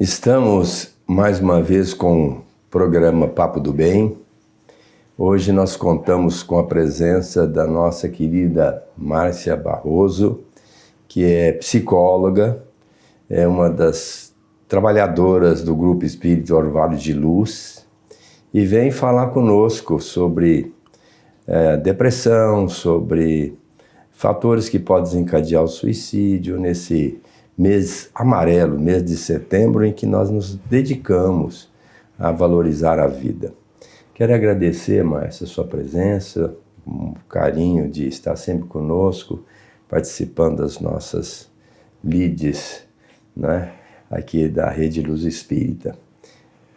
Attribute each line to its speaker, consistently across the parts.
Speaker 1: Estamos mais uma vez com o programa Papo do Bem. Hoje nós contamos com a presença da nossa querida Márcia Barroso, que é psicóloga, é uma das trabalhadoras do Grupo Espírita Orvalho de Luz e vem falar conosco sobre depressão, sobre fatores que podem desencadear o suicídio nesse mês amarelo, mês de setembro, em que nós nos dedicamos a valorizar a vida. Quero agradecer, Márcia, a sua presença, um carinho de estar sempre conosco, participando das nossas lides, né, aqui da Rede Luz Espírita.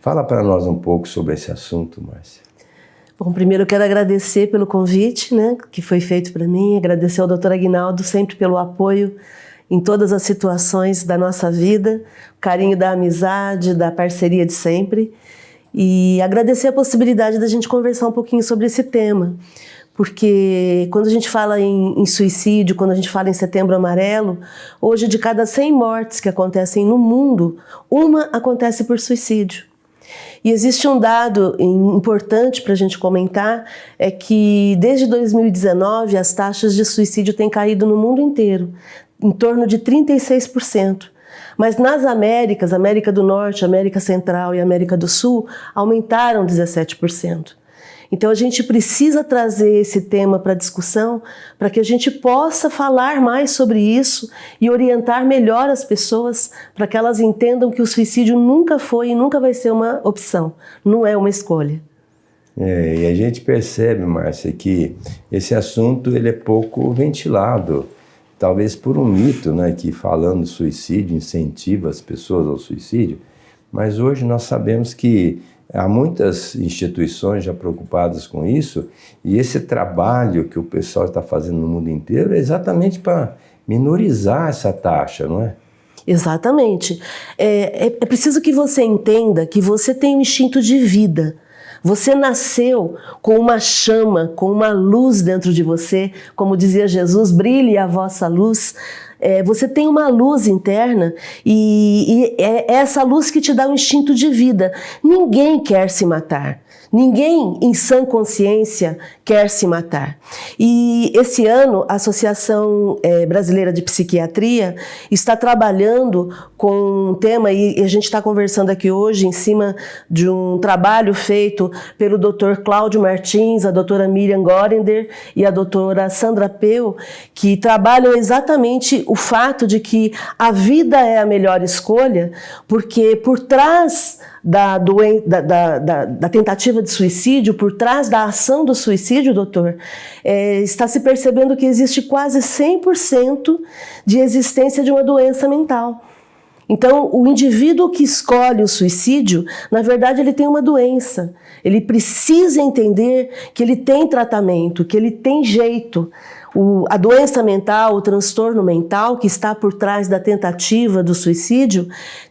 Speaker 1: Fala para nós um pouco sobre esse assunto, Márcia.
Speaker 2: Bom, primeiro eu quero agradecer pelo convite, né, que foi feito para mim, agradecer ao Dr. Aguinaldo sempre pelo apoio em todas as situações da nossa vida, o carinho da amizade, da parceria de sempre, e agradecer a possibilidade da gente conversar um pouquinho sobre esse tema, porque quando a gente fala em suicídio, quando a gente fala em Setembro Amarelo, hoje de cada 100 mortes que acontecem no mundo, uma acontece por suicídio. E existe um dado importante para a gente comentar, é que desde 2019 as taxas de suicídio têm caído no mundo inteiro, em torno de 36%. Mas nas Américas, América do Norte, América Central e América do Sul, aumentaram 17%. Então a gente precisa trazer esse tema para discussão para que a gente possa falar mais sobre isso e orientar melhor as pessoas para que elas entendam que o suicídio nunca foi e nunca vai ser uma opção, não é uma escolha.
Speaker 1: E a gente percebe, Márcia, que esse assunto ele é pouco ventilado, talvez por um mito, né, que falando suicídio incentiva as pessoas ao suicídio, mas hoje nós sabemos que há muitas instituições já preocupadas com isso, e esse trabalho que o pessoal está fazendo no mundo inteiro é exatamente para minorizar essa taxa, não é?
Speaker 2: Exatamente. É preciso que você entenda que você tem um instinto de vida. Você nasceu com uma chama, com uma luz dentro de você, como dizia Jesus, brilhe a vossa luz. Você tem uma luz interna e é essa luz que te dá um instinto de vida. Ninguém quer se matar. Ninguém em sã consciência quer se matar. E esse ano a Associação Brasileira de Psiquiatria está trabalhando com um tema, e a gente está conversando aqui hoje em cima de um trabalho feito pelo Dr. Cláudio Martins, a doutora Miriam Gorender e a doutora Sandra Peu, que trabalham exatamente o fato de que a vida é a melhor escolha, porque por trás da tentativa de suicídio, por trás da ação do suicídio, doutor, está se percebendo que existe quase 100% de existência de uma doença mental. Então, o indivíduo que escolhe o suicídio, na verdade, ele tem uma doença. Ele precisa entender que ele tem tratamento, que ele tem jeito. A doença mental, o transtorno mental que está por trás da tentativa do suicídio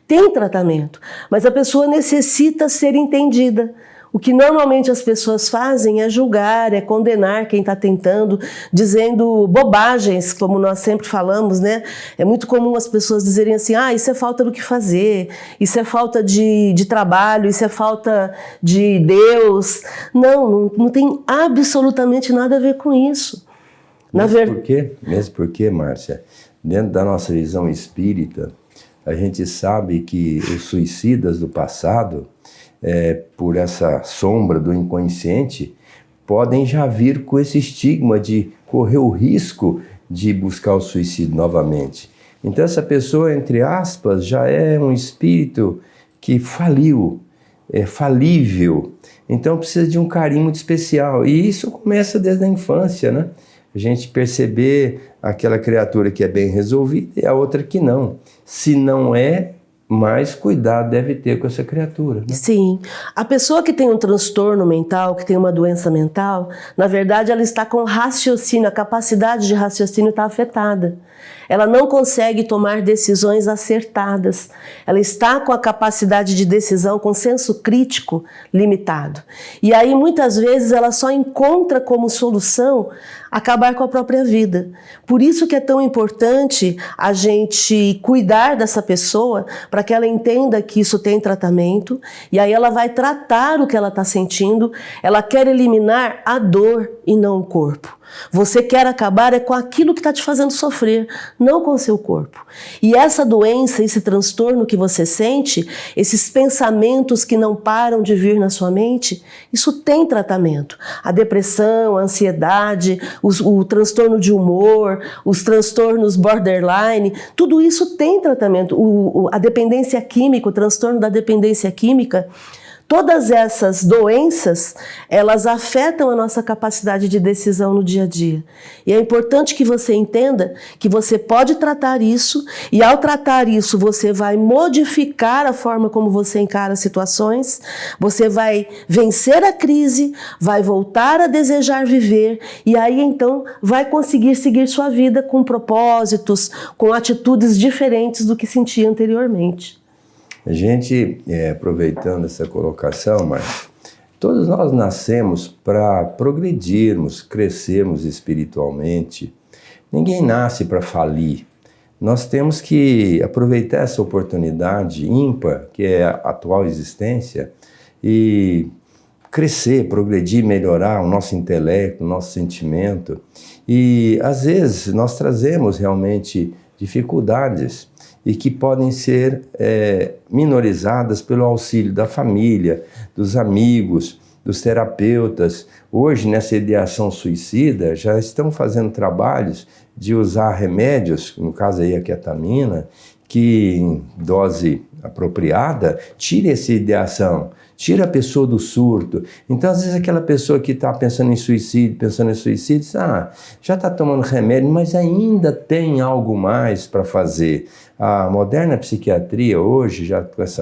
Speaker 2: tem tratamento, mas a pessoa necessita ser entendida. O que normalmente as pessoas fazem é julgar, é condenar quem está tentando, dizendo bobagens, como nós sempre falamos, né? É muito comum as pessoas dizerem assim, isso é falta do que fazer, isso é falta de trabalho, isso é falta de Deus. Não tem absolutamente nada a ver com isso.
Speaker 1: Mesmo porque, Márcia, dentro da nossa visão espírita, a gente sabe que os suicidas do passado, por essa sombra do inconsciente, podem já vir com esse estigma de correr o risco de buscar o suicídio novamente. Então essa pessoa, entre aspas, já é um espírito que faliu, é falível, então precisa de um carinho muito especial. E isso começa desde a infância, né? A gente perceber aquela criatura que é bem resolvida e a outra que não. Se não é, mais cuidado deve ter com essa criatura, né?
Speaker 2: Sim. A pessoa que tem um transtorno mental, que tem uma doença mental, na verdade ela está com raciocínio, a capacidade de raciocínio está afetada. Ela não consegue tomar decisões acertadas. Ela está com a capacidade de decisão, com senso crítico limitado. E aí, muitas vezes, ela só encontra como solução acabar com a própria vida. Por isso que é tão importante a gente cuidar dessa pessoa, para que ela entenda que isso tem tratamento, e aí ela vai tratar o que ela está sentindo. Ela quer eliminar a dor e não o corpo. Você quer acabar com aquilo que está te fazendo sofrer, não com o seu corpo. E essa doença, esse transtorno que você sente, esses pensamentos que não param de vir na sua mente, isso tem tratamento. A depressão, a ansiedade, o transtorno de humor, os transtornos borderline, tudo isso tem tratamento. A dependência química, o transtorno da dependência química, todas essas doenças, elas afetam a nossa capacidade de decisão no dia a dia. E é importante que você entenda que você pode tratar isso, e ao tratar isso você vai modificar a forma como você encara as situações, você vai vencer a crise, vai voltar a desejar viver, e aí então vai conseguir seguir sua vida com propósitos, com atitudes diferentes do que sentia anteriormente.
Speaker 1: A gente, aproveitando essa colocação, mas todos nós nascemos para progredirmos, crescermos espiritualmente. Ninguém nasce para falir. Nós temos que aproveitar essa oportunidade ímpar, que é a atual existência, e crescer, progredir, melhorar o nosso intelecto, o nosso sentimento. E, às vezes, nós trazemos realmente dificuldades e que podem ser minorizadas pelo auxílio da família, dos amigos, dos terapeutas. Hoje, nessa ideação suicida, já estão fazendo trabalhos de usar remédios, no caso aí a ketamina, que em dose apropriada, tira essa ideação, tira a pessoa do surto. Então, às vezes, aquela pessoa que está pensando em suicídio, diz, já está tomando remédio, mas ainda tem algo mais para fazer. A moderna psiquiatria hoje, já com esse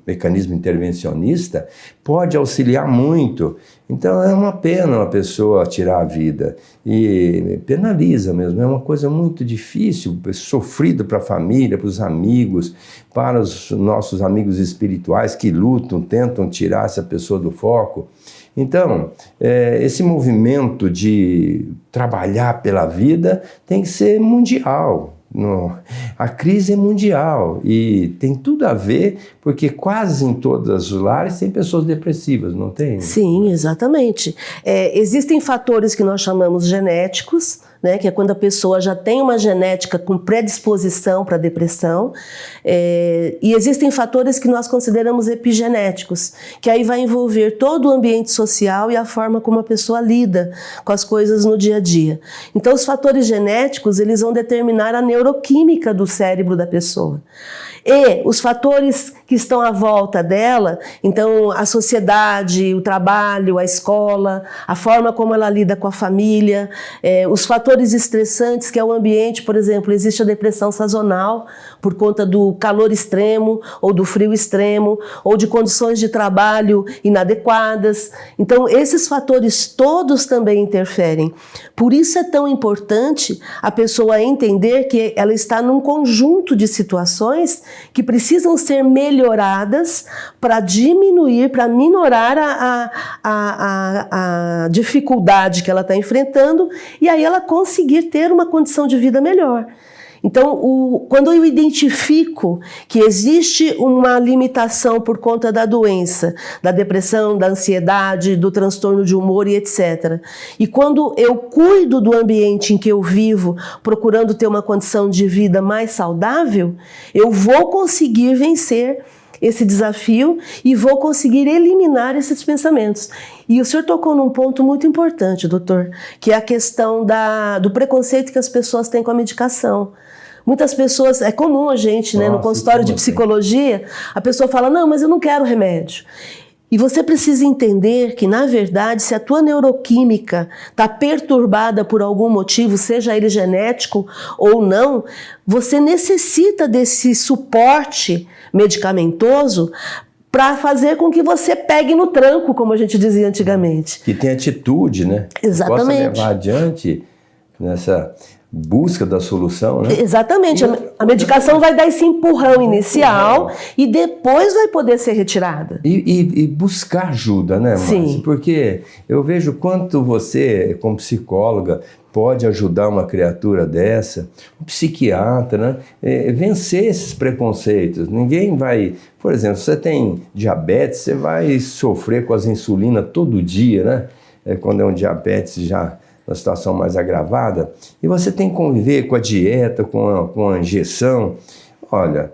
Speaker 1: mecanismo intervencionista, pode auxiliar muito. Então é uma pena uma pessoa tirar a vida, e penaliza mesmo, é uma coisa muito difícil, sofrida para a família, para os amigos, para os nossos amigos espirituais que lutam, tentam tirar essa pessoa do foco. Então, esse movimento de trabalhar pela vida tem que ser mundial. A crise é mundial e tem tudo a ver, porque quase em todos os lares tem pessoas depressivas, não tem?
Speaker 2: Sim, exatamente. Existem fatores que nós chamamos genéticos, né, que é quando a pessoa já tem uma genética com predisposição para depressão, e existem fatores que nós consideramos epigenéticos, que aí vai envolver todo o ambiente social e a forma como a pessoa lida com as coisas no dia a dia. Então, os fatores genéticos, eles vão determinar a neuroquímica do cérebro da pessoa. E os fatores que estão à volta dela, então a sociedade, o trabalho, a escola, a forma como ela lida com a família, os fatores estressantes, que é o ambiente, por exemplo, existe a depressão sazonal por conta do calor extremo ou do frio extremo ou de condições de trabalho inadequadas. Então esses fatores todos também interferem. Por isso é tão importante a pessoa entender que ela está num conjunto de situações que precisam ser melhoradas para diminuir, para minorar a dificuldade que ela está enfrentando e aí ela conseguir ter uma condição de vida melhor. Então, quando eu identifico que existe uma limitação por conta da doença, da depressão, da ansiedade, do transtorno de humor e etc., e quando eu cuido do ambiente em que eu vivo, procurando ter uma condição de vida mais saudável, eu vou conseguir vencer esse desafio e vou conseguir eliminar esses pensamentos. E o senhor tocou num ponto muito importante, doutor, que é a questão do preconceito que as pessoas têm com a medicação. Muitas pessoas, é comum a gente, né, no consultório de psicologia, a pessoa fala, não, mas eu não quero remédio. E você precisa entender que, na verdade, se a tua neuroquímica está perturbada por algum motivo, seja ele genético ou não, você necessita desse suporte medicamentoso para fazer com que você pegue no tranco, como a gente dizia antigamente.
Speaker 1: Que tem atitude, né?
Speaker 2: Exatamente.
Speaker 1: Possa levar adiante nessa... busca da solução, né?
Speaker 2: Exatamente. A medicação vai dar esse empurrão inicial e depois vai poder ser retirada.
Speaker 1: E buscar ajuda, né, Márcia?
Speaker 2: Sim.
Speaker 1: Porque eu vejo quanto você, como psicóloga, pode ajudar uma criatura dessa, um psiquiatra, né? Vencer esses preconceitos. Ninguém vai... Por exemplo, você tem diabetes, você vai sofrer com as insulinas todo dia, né? Quando é um diabetes já uma situação mais agravada, e você tem que conviver com a dieta, com a injeção. Olha,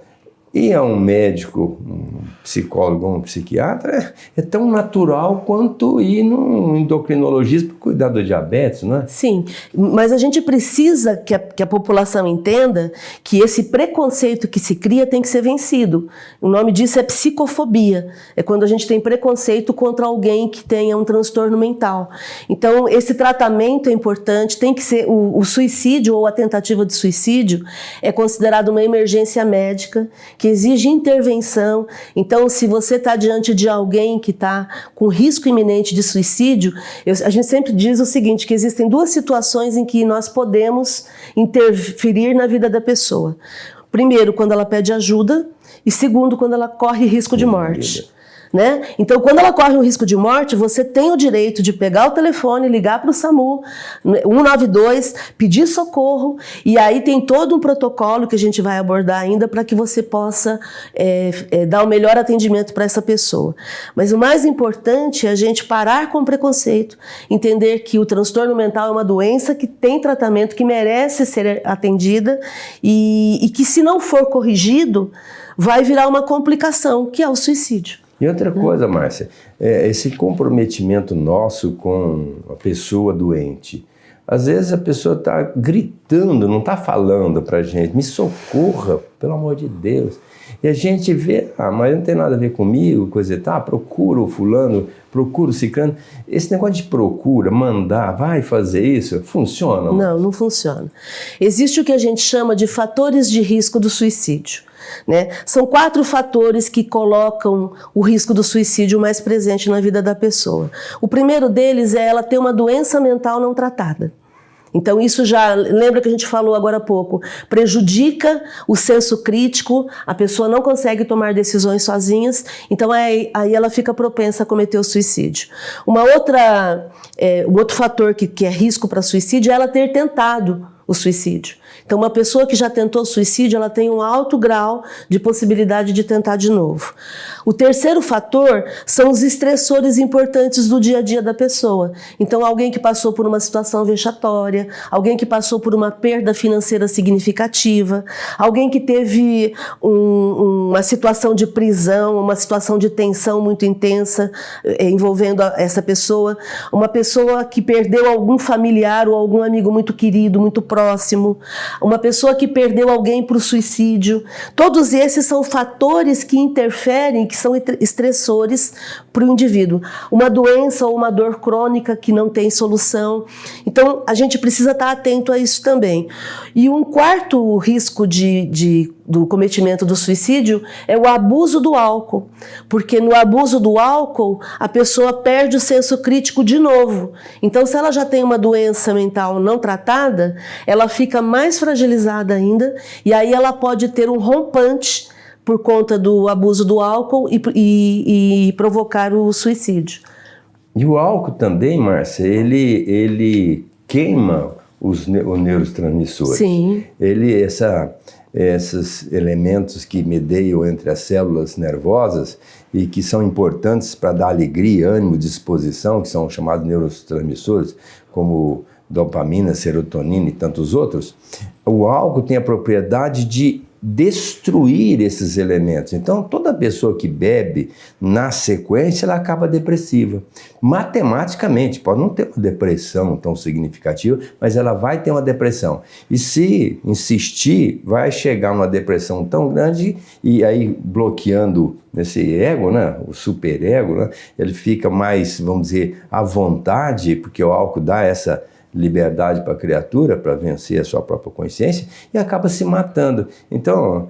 Speaker 1: ir a um médico, um psicólogo, um psiquiatra é tão natural quanto ir num endocrinologista para cuidar do diabetes, não é?
Speaker 2: Sim, mas a gente precisa que a população entenda que esse preconceito que se cria tem que ser vencido. O nome disso é psicofobia. É quando a gente tem preconceito contra alguém que tenha um transtorno mental. Então, esse tratamento é importante, tem que ser... O suicídio ou a tentativa de suicídio é considerado uma emergência médica que exige intervenção. Então, se você está diante de alguém que está com risco iminente de suicídio, a gente sempre diz o seguinte, que existem duas situações em que nós podemos interferir na vida da pessoa. Primeiro, quando ela pede ajuda, e segundo, quando ela corre risco de morte. Né? Então, quando ela corre um risco de morte, você tem o direito de pegar o telefone, ligar para o SAMU, 192, pedir socorro, e aí tem todo um protocolo que a gente vai abordar ainda para que você possa dar o melhor atendimento para essa pessoa. Mas o mais importante é a gente parar com o preconceito, entender que o transtorno mental é uma doença que tem tratamento, que merece ser atendida e que, se não for corrigido, vai virar uma complicação, que é o suicídio.
Speaker 1: E outra coisa, Márcia, esse comprometimento nosso com a pessoa doente. Às vezes a pessoa está gritando, não está falando para a gente, me socorra, pelo amor de Deus. E a gente vê, mas não tem nada a ver comigo, coisa e tal, procura o fulano, procura o ciclano. Esse negócio de procura, mandar, vai fazer isso, funciona?
Speaker 2: Não, não funciona. Existe o que a gente chama de fatores de risco do suicídio. Né? São 4 fatores que colocam o risco do suicídio mais presente na vida da pessoa. O primeiro deles é ela ter uma doença mental não tratada. Então isso já, lembra que a gente falou agora há pouco, prejudica o senso crítico, a pessoa não consegue tomar decisões sozinhas, então aí ela fica propensa a cometer o suicídio. Um outro fator que é risco para suicídio é ela ter tentado o suicídio. Então, uma pessoa que já tentou suicídio, ela tem um alto grau de possibilidade de tentar de novo. O terceiro fator são os estressores importantes do dia a dia da pessoa. Então, alguém que passou por uma situação vexatória, alguém que passou por uma perda financeira significativa, alguém que teve uma situação de prisão, uma situação de tensão muito intensa envolvendo essa pessoa, uma pessoa que perdeu algum familiar ou algum amigo muito querido, muito próximo, uma pessoa que perdeu alguém para o suicídio. Todos esses são fatores que interferem, que são estressores para o indivíduo. Uma doença ou uma dor crônica que não tem solução. Então, a gente precisa estar atento a isso também. E um quarto risco do cometimento do suicídio é o abuso do álcool, porque no abuso do álcool a pessoa perde o senso crítico de novo. Então, se ela já tem uma doença mental não tratada, ela fica mais fragilizada ainda e aí ela pode ter um rompante por conta do abuso do álcool e provocar o suicídio.
Speaker 1: E o álcool também, Márcia, ele queima os neurotransmissores.
Speaker 2: Sim.
Speaker 1: Esses elementos que mediam entre as células nervosas e que são importantes para dar alegria, ânimo, disposição, que são chamados neurotransmissores, como dopamina, serotonina e tantos outros, o álcool tem a propriedade de destruir esses elementos. Então, toda pessoa que bebe, na sequência, ela acaba depressiva. Matematicamente, pode não ter uma depressão tão significativa, mas ela vai ter uma depressão. E se insistir, vai chegar numa depressão tão grande e aí bloqueando esse ego, né, o superego, né, ele fica mais, vamos dizer, à vontade, porque o álcool dá essa liberdade para a criatura, para vencer a sua própria consciência, e acaba se matando. Então,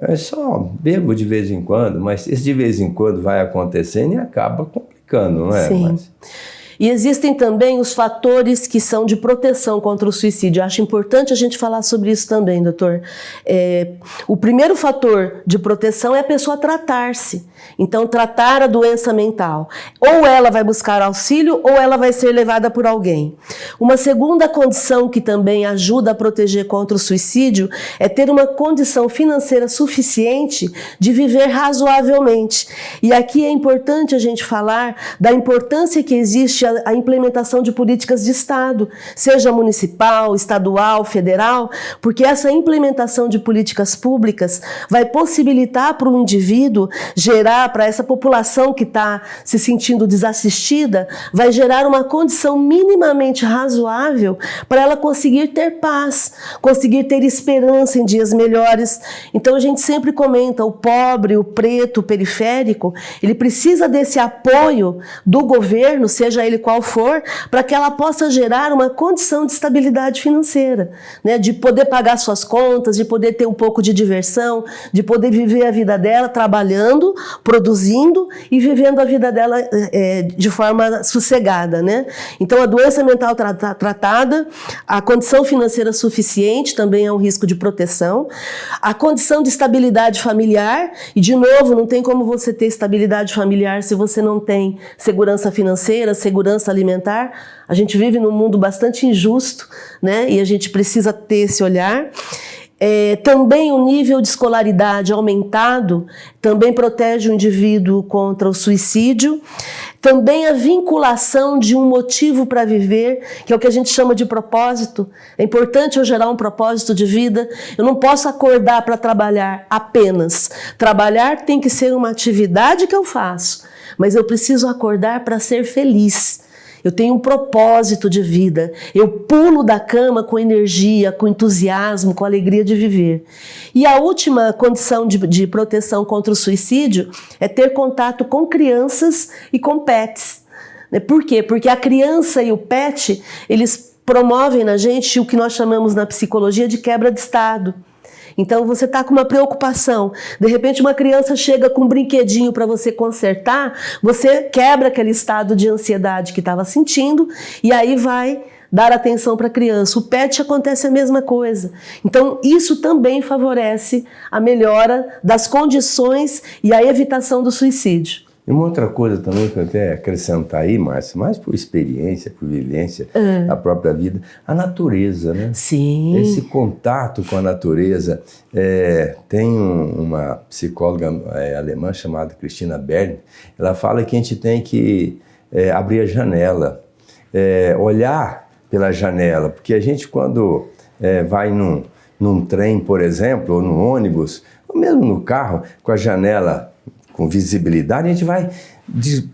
Speaker 1: eu só bebo de vez em quando, mas esse de vez em quando vai acontecendo e acaba complicando, não é?
Speaker 2: Sim.
Speaker 1: Mas...
Speaker 2: E existem também os fatores que são de proteção contra o suicídio. Eu acho importante a gente falar sobre isso também, doutor. O primeiro fator de proteção é a pessoa tratar-se. Então, tratar a doença mental. Ou ela vai buscar auxílio ou ela vai ser levada por alguém. Uma segunda condição que também ajuda a proteger contra o suicídio é ter uma condição financeira suficiente de viver razoavelmente. E aqui é importante a gente falar da importância que existe a implementação de políticas de Estado, seja municipal, estadual, federal, porque essa implementação de políticas públicas vai possibilitar para o indivíduo gerar, para essa população que está se sentindo desassistida, vai gerar uma condição minimamente razoável para ela conseguir ter paz, conseguir ter esperança em dias melhores. Então a gente sempre comenta, o pobre, o preto, o periférico, ele precisa desse apoio do governo, seja ele qual for, para que ela possa gerar uma condição de estabilidade financeira, né? De poder pagar suas contas, de poder ter um pouco de diversão, de poder viver a vida dela trabalhando, produzindo e vivendo a vida dela de forma sossegada, né? Então a doença mental tratada, a condição financeira suficiente também é um risco de proteção, a condição de estabilidade familiar, e de novo, não tem como você ter estabilidade familiar se você não tem segurança financeira, segurança alimentar. A gente vive num mundo bastante injusto, né? E a gente precisa ter esse olhar. Também o nível de escolaridade aumentado também protege o indivíduo contra o suicídio. Também a vinculação de um motivo para viver, que é o que a gente chama de propósito. É importante eu gerar um propósito de vida. Eu não posso acordar para trabalhar apenas. Trabalhar tem que ser uma atividade que eu faço, mas eu preciso acordar para ser feliz. Eu tenho um propósito de vida, eu pulo da cama com energia, com entusiasmo, com alegria de viver. E a última condição de proteção contra o suicídio é ter contato com crianças e com pets. Por quê? Porque a criança e o pet, eles promovem na gente o que nós chamamos na psicologia de quebra de estado. Então você está com uma preocupação, de repente uma criança chega com um brinquedinho para você consertar, você quebra aquele estado de ansiedade que estava sentindo e aí vai dar atenção para a criança. O pet acontece a mesma coisa. Então isso também favorece a melhora das condições e a evitação do suicídio.
Speaker 1: E uma outra coisa também que eu até acrescentar aí, Márcia, mais por experiência, por vivência, a própria vida, a natureza, né?
Speaker 2: Sim.
Speaker 1: Esse contato com a natureza. Tem uma psicóloga alemã chamada Christina Bern, ela fala que a gente tem que abrir a janela, olhar pela janela, porque a gente quando vai num trem, por exemplo, ou no ônibus, ou mesmo no carro, com a janela com visibilidade, a gente vai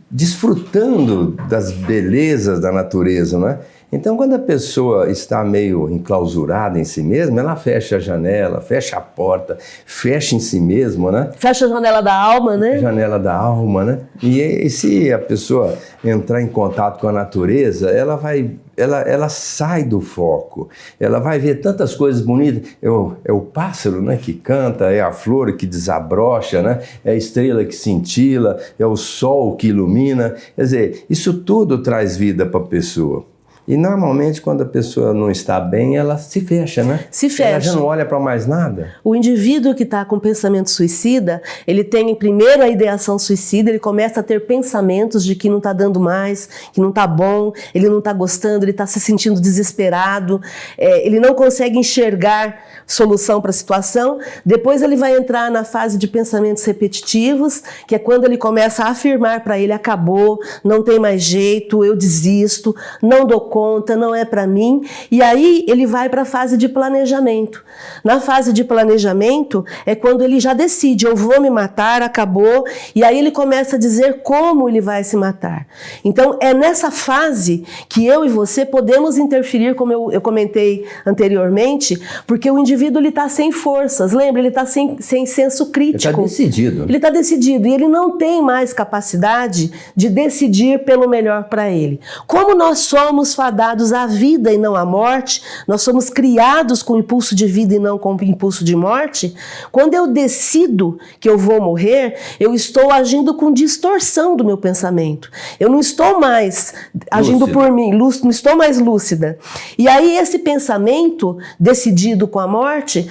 Speaker 1: desfrutando das belezas da natureza, não é? Então, quando a pessoa está meio enclausurada em si mesma, ela fecha a janela, fecha a porta, fecha em si mesma, né?
Speaker 2: Fecha a janela da alma, né?
Speaker 1: Janela da alma, né? E se a pessoa entrar em contato com a natureza, ela sai do foco, ela vai ver tantas coisas bonitas. É o pássaro, né, que canta, é a flor que desabrocha, né? É a estrela que cintila, é o sol que ilumina. Quer dizer, isso tudo traz vida para a pessoa. E normalmente quando a pessoa não está bem, ela se fecha, né?
Speaker 2: Se fecha.
Speaker 1: Ela já não olha para mais nada.
Speaker 2: O indivíduo que está com pensamento suicida, ele tem primeiro a ideação suicida, ele começa a ter pensamentos de que não está dando mais, que não está bom, ele não está gostando, ele está se sentindo desesperado, ele não consegue enxergar solução para a situação. Depois ele vai entrar na fase de pensamentos repetitivos, que é quando ele começa a afirmar para ele: acabou, não tem mais jeito, eu desisto, não dou conta, não é para mim. E aí ele vai para a fase de planejamento. Na fase de planejamento é quando ele já decide: eu vou me matar, acabou. E aí ele começa a dizer como ele vai se matar. Então é nessa fase que eu e você podemos interferir, como eu comentei anteriormente, porque o indivíduo está sem forças, lembra? Ele está sem senso crítico.
Speaker 1: Ele está decidido.
Speaker 2: Ele está decidido e ele não tem mais capacidade de decidir pelo melhor para ele. Como nós somos fadados à vida e não à morte, nós somos criados com impulso de vida e não com impulso de morte, quando eu decido que eu vou morrer, eu estou agindo com distorção do meu pensamento. Eu não estou mais agindo por mim, não estou mais lúcida. E aí esse pensamento decidido com a morte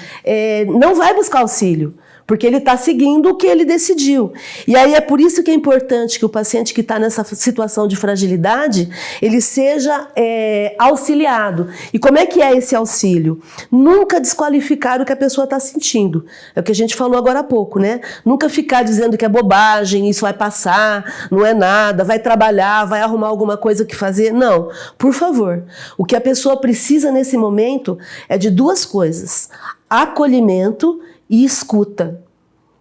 Speaker 2: não vai buscar auxílio, porque ele está seguindo o que ele decidiu. E aí é por isso que é importante que o paciente que está nessa situação de fragilidade, ele seja auxiliado. E como é que é esse auxílio? Nunca desqualificar o que a pessoa está sentindo. É o que a gente falou agora há pouco, né? Nunca ficar dizendo que é bobagem, isso vai passar, não é nada, vai trabalhar, vai arrumar alguma coisa que fazer. Não, por favor. O que a pessoa precisa nesse momento é de duas coisas: acolhimento e escuta.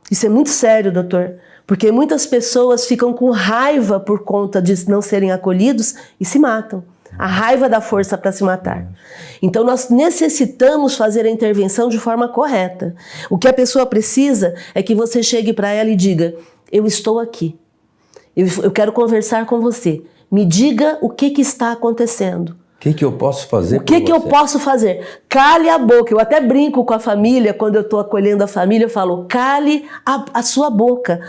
Speaker 2: Isso é muito sério, doutor, porque muitas pessoas ficam com raiva por conta de não serem acolhidos e se matam. A raiva dá força para se matar. Então nós necessitamos fazer a intervenção de forma correta. O que a pessoa precisa é que você chegue para ela e diga: eu estou aqui, eu quero conversar com você, me diga o que está acontecendo.
Speaker 1: O que eu posso fazer?
Speaker 2: O que eu posso fazer? Cale a boca. Eu até brinco com a família, quando eu estou acolhendo a família, eu falo: cale a sua boca.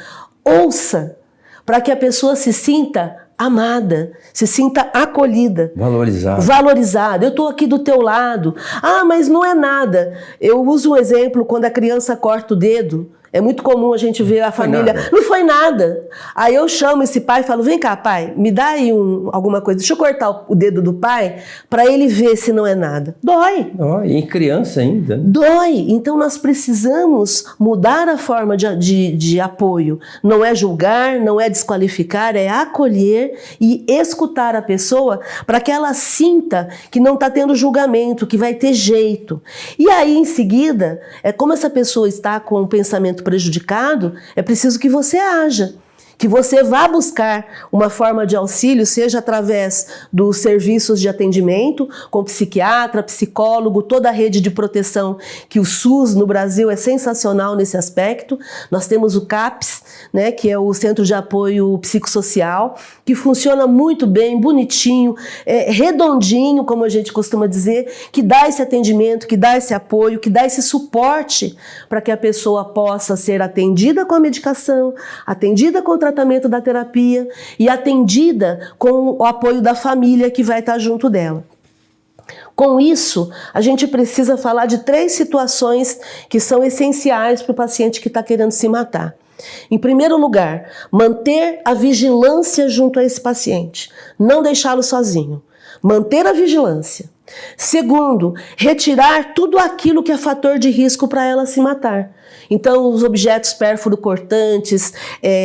Speaker 2: Ouça, para que a pessoa se sinta amada, se sinta acolhida. Valorizada. Eu estou aqui do teu lado. Ah, mas não é nada. Eu uso um exemplo quando a criança corta o dedo. É muito comum a gente ver a família, não foi nada. Aí eu chamo esse pai e falo: vem cá, pai, me dá aí alguma coisa, deixa eu cortar o dedo do pai para ele ver se não é nada. Dói.
Speaker 1: E em criança ainda. Né?
Speaker 2: Dói. Então nós precisamos mudar a forma de apoio. Não é julgar, não é desqualificar, é acolher e escutar a pessoa para que ela sinta que não está tendo julgamento, que vai ter jeito. E aí em seguida, como essa pessoa está com o pensamento prejudicado, é preciso que você haja, que você vá buscar uma forma de auxílio, seja através dos serviços de atendimento, com psiquiatra, psicólogo, toda a rede de proteção, que o SUS no Brasil é sensacional nesse aspecto. Nós temos o CAPS, né, que é o Centro de Apoio Psicossocial, que funciona muito bem, bonitinho, redondinho, como a gente costuma dizer, que dá esse atendimento, que dá esse apoio, que dá esse suporte para que a pessoa possa ser atendida com a medicação, atendida com o tratamento da terapia e atendida com o apoio da família que vai estar junto dela. Com isso, a gente precisa falar de 3 situações que são essenciais para o paciente que está querendo se matar. Em primeiro lugar, manter a vigilância junto a esse paciente, não deixá-lo sozinho. Manter a vigilância. Segundo, retirar tudo aquilo que é fator de risco para ela se matar. Então, os objetos pérfuro-cortantes,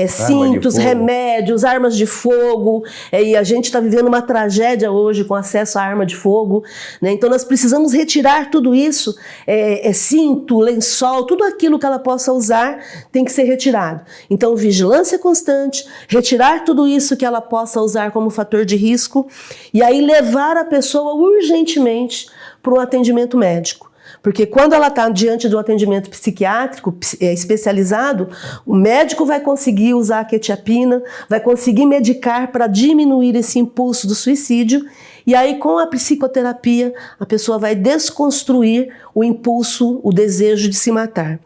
Speaker 2: cintos, remédios, armas de fogo, e a gente está vivendo uma tragédia hoje com acesso à arma de fogo, né? Então, nós precisamos retirar tudo isso, cinto, lençol, tudo aquilo que ela possa usar tem que ser retirado. Então, vigilância constante, retirar tudo isso que ela possa usar como fator de risco, e aí levar a pessoa urgentemente para um atendimento médico. Porque quando ela está diante do atendimento psiquiátrico especializado, o médico vai conseguir usar a quetiapina, vai conseguir medicar para diminuir esse impulso do suicídio, e aí com a psicoterapia a pessoa vai desconstruir o impulso, o desejo de se matar.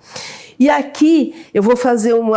Speaker 2: E aqui eu vou fazer um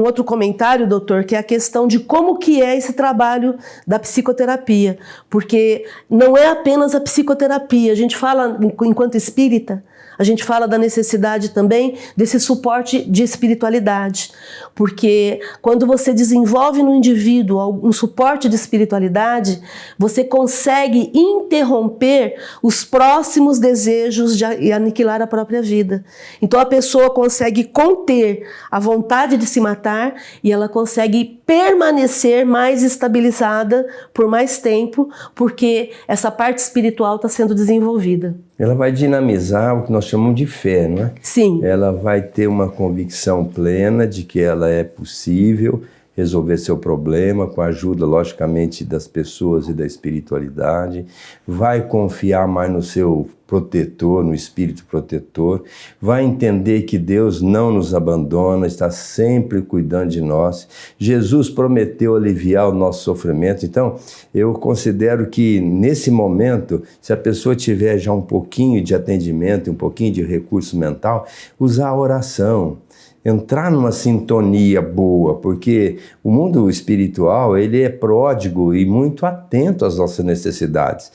Speaker 2: outro comentário, doutor, que é a questão de como que é esse trabalho da psicoterapia. Porque não é apenas a psicoterapia, a gente fala, enquanto espírita, a gente fala da necessidade também desse suporte de espiritualidade. Porque quando você desenvolve no indivíduo um suporte de espiritualidade, você consegue interromper os próximos desejos e aniquilar a própria vida. Então a pessoa consegue conter a vontade de se matar e ela consegue permanecer mais estabilizada por mais tempo, porque essa parte espiritual está sendo desenvolvida.
Speaker 1: Ela vai dinamizar o que nós chamamos de fé, não é?
Speaker 2: Sim.
Speaker 1: Ela vai ter uma convicção plena de que ela é possível, resolver seu problema com a ajuda, logicamente, das pessoas e da espiritualidade, vai confiar mais no seu protetor, no espírito protetor, vai entender que Deus não nos abandona, está sempre cuidando de nós. Jesus prometeu aliviar o nosso sofrimento. Então, eu considero que nesse momento, se a pessoa tiver já um pouquinho de atendimento, um pouquinho de recurso mental, usar a oração, entrar numa sintonia boa, porque o mundo espiritual, ele é pródigo e muito atento às nossas necessidades.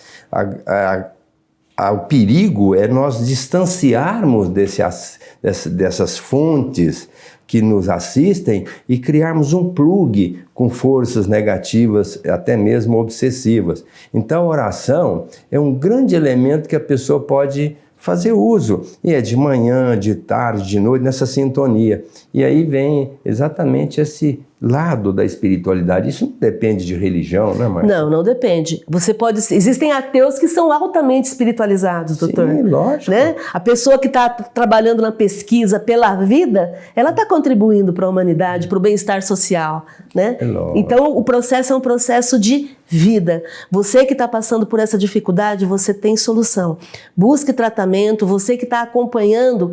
Speaker 1: O perigo é nós distanciarmos dessas fontes que nos assistem e criarmos um plugue com forças negativas, até mesmo obsessivas. Então, a oração é um grande elemento que a pessoa pode fazer uso, e é de manhã, de tarde, de noite, nessa sintonia. E aí vem exatamente esse lado da espiritualidade. Isso não depende de religião, né, Márcia?
Speaker 2: Não, não depende. Você pode... Existem ateus que são altamente espiritualizados, doutor.
Speaker 1: Sim, lógico.
Speaker 2: Né? A pessoa que está trabalhando na pesquisa pela vida, ela está contribuindo para a humanidade, para o bem-estar social. Né? Então, o processo é um processo de vida. Você que está passando por essa dificuldade, você tem solução. Busque tratamento, você que está acompanhando,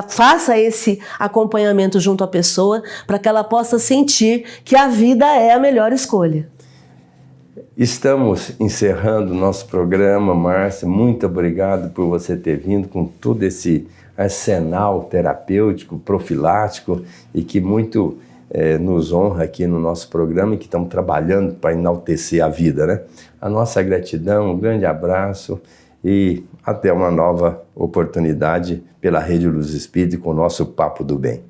Speaker 2: faça esse acompanhamento junto à pessoa para que ela possa sentir que a vida é a melhor escolha.
Speaker 1: Estamos encerrando o nosso programa, Márcia. Muito obrigado por você ter vindo com todo esse arsenal terapêutico, profilático e que muito nos honra aqui no nosso programa e que estamos trabalhando para enaltecer a vida, né? A nossa gratidão, um grande abraço e até uma nova oportunidade pela Rede Luz Espírita com o nosso Papo do Bem.